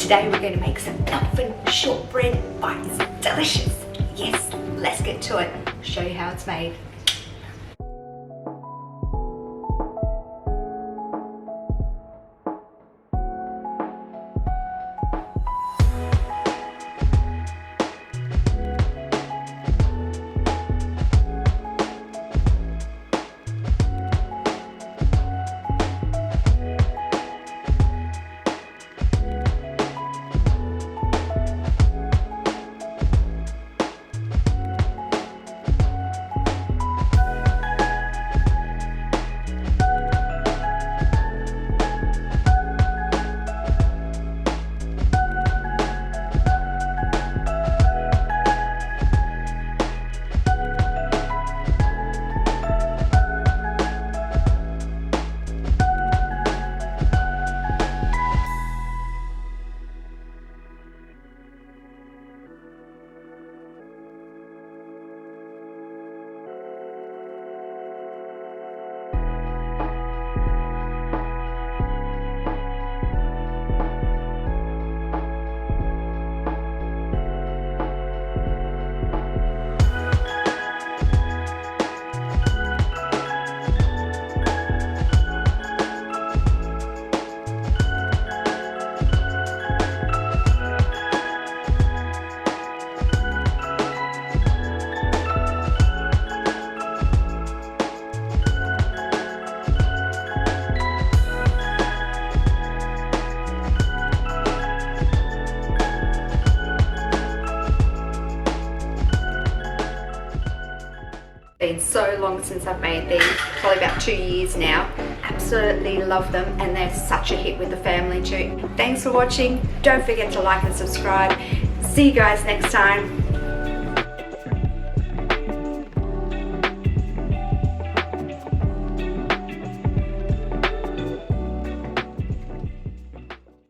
Today we're going to make some Elfin Shortbread bites. Delicious. Yes, let's get to it. I'll show you how it's made. Been so long since I've made these, probably about 2 years now. Absolutely love them, and they're such a hit with the family too. Thanks for watching. Don't forget to like and subscribe. See you guys next time.